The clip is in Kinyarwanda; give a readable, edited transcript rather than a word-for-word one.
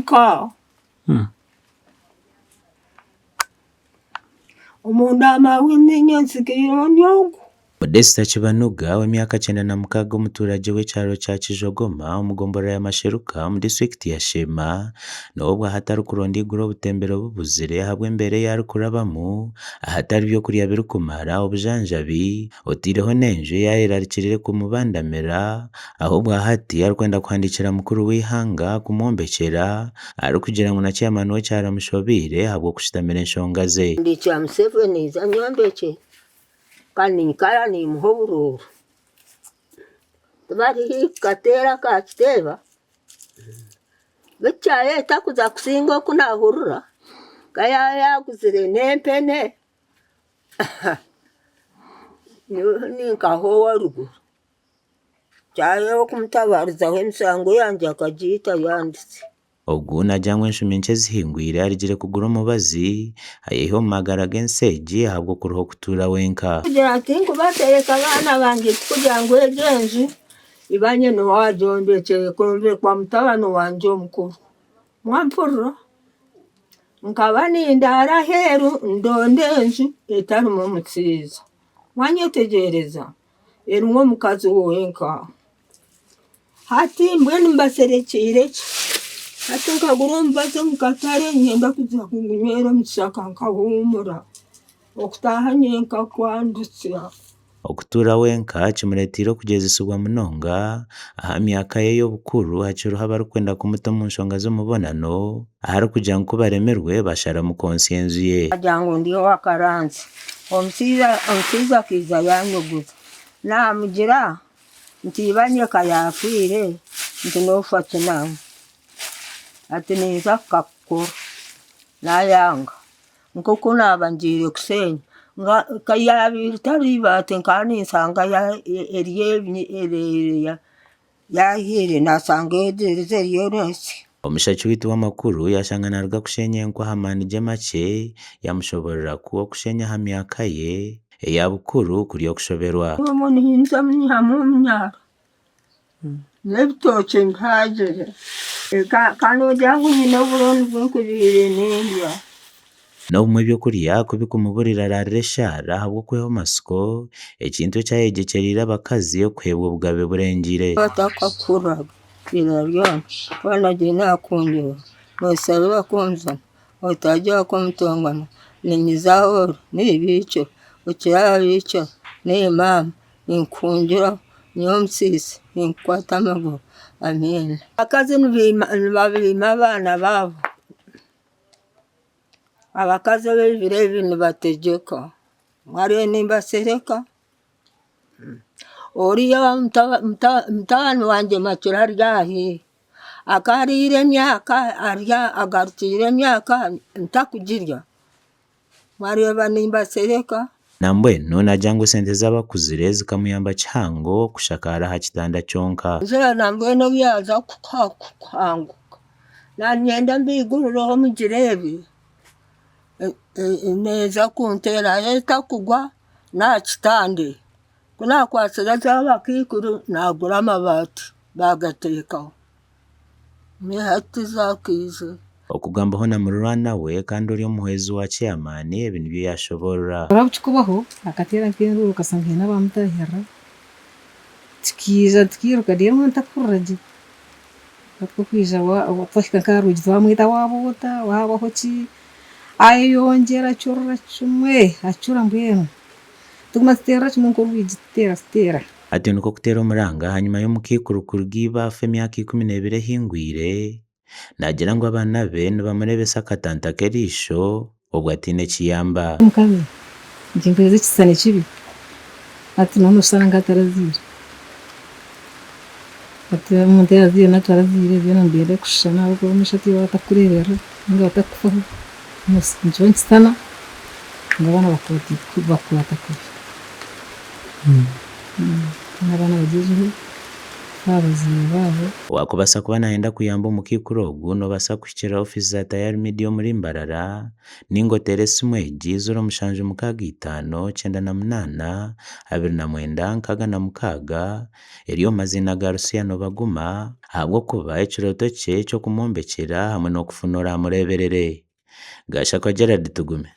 wenka. Umundama w'inyansike nyongo. Modesta Kibanuga w'imyaka 96 umuturage w'icaro cya Kijogoma umugombora ya Masheruka mu district ya Shema nobwo ahatari kurondigura ubutembero bubuzire habwe mbere yari kurabamu ahatari byo kuriya birukumara obujanjabi otireho nenje yayirarikirire kumubandamera ahubwo ahati yari kwenda kwandikira mukuru w'ihanga kumombekera ari kugira ngo na chairman we cyaramushobire habwo kushitamira enshonga ze Ndicha Museveni zanyombeke kandi nikara ni muhoburo bari katera ka kiteba bechaye takuza kusingo kunahurura kaya yakuzire nempene ni nkaho warugo cyayo kumtabariza w'emisango yanje akagita yanditse Ogu najyangwe nshuminche zihingwire arigire kugura umubazi ayeho magara genseji habwo kuruho kutura wenka kugira tingu batereka abana bange kugira ngo ejenje ibanye no wajombekeye kumve kwa mutabano wanje omukuru mwampurro nkabani ndara heru ndondenje etarumo mutsiza mwanyetegereza erimwe mukazi wenka hati mbwenu mbaserekire Atunga gurumbaza mukatare nyenda kuza kunywera mishaka nkahumura okutaha nyenka kwandutse okutura wenka kimuretiro kugeza isubwa munonga aha myaka ye y'obukuru haciro habaru kwenda kumuta mu nshonga z'umubonano ahari kugira ngo baremerwe bashara mu conscience ye ajango ndiyo wakaranze omsiza kiza yanyoguza namugira ntibanye kayafire ntinofatse namu ati niza kakura nayanga nkoko nabanjire kusenya kayabiri taribate nkani nsanga yahire nasanga edereze yonese omushachi witu w'amakuru yashanganarwa kushenya nkwa hamanije make yamushoborera kuwo kushenya ha myaka ye eyabukuru kuri yo kushoberwa umuntu hinza mnyamu mnyara nebitoke nkaje kano jangu nyina buroni bw'ukubire n'indya no mu byo kuriya kubikumuburira rareshara habwo kweho masiko ekintu cyayegekerira abakazi yo kwebwa bugabe burengire batakakura biraryo banaje nakunyo musaba bakunza otajya ko mutongana ninyizaho nibico ukirabico ne mama inkunjira niyo msisi inkwata amago amen akazi babiri abana babo abakazi b'ibire ibintu bategeka mwari nimba sereka oriya mtano wanje machura ryahi akarire myaka arya agarutire myaka ntakugirya mwari banimba sereka nambwe nona jangu sente z'abakuzire zikamuyamba cyango kushakara ha kitanda cyonka nzira nambwe no byaza kukanguka nanyenda mbiguruho mugirebi neza kuntera leta kugwa na kitande kuna kwasira z'abakikuru nagura amabati bagatekaho mihati zakize okugambaho na murwana we kandi uri umuhezi wa chairman ibintu byo yashobora urabukikubaho akatera kintu ukasanga n'abamutahira tikiruka rero ntakuraje batwo kwija wapfika karuji bamwita wabota wabaho ki ayongera cyurura chumwe acura mbwenu tumatera chimunko rwijitera ati nuko kutera umuranga hanyuma yo mukikurukuru bw'ibafe myaka 12 hingwire nagira ngo abana be bamurebesa akatanta kerisho ubwo atine kiyamba mukame ngimbeze kisane kibi ati none usanga atarazira ati umuntu yaziye natarazire byo mbere kushana ubwo umishati watakurerera ngo atakufaho njye sana ngabana bakwata kubi n'abana bagize abazaire baabo wakubasa kuba nayenda kuyamba omukiikuro ogu nobaasa kuhikira ofisi za Tayari Media omuri Mbarara ninga oteere esimu egi 0775982996 eri omu mazina ga Luciano Baguma ahabw'okuba ekirooto kye ky'okumwombekera hamwe n'okufuna oramureeberere. Gashaka Gerard Tugume.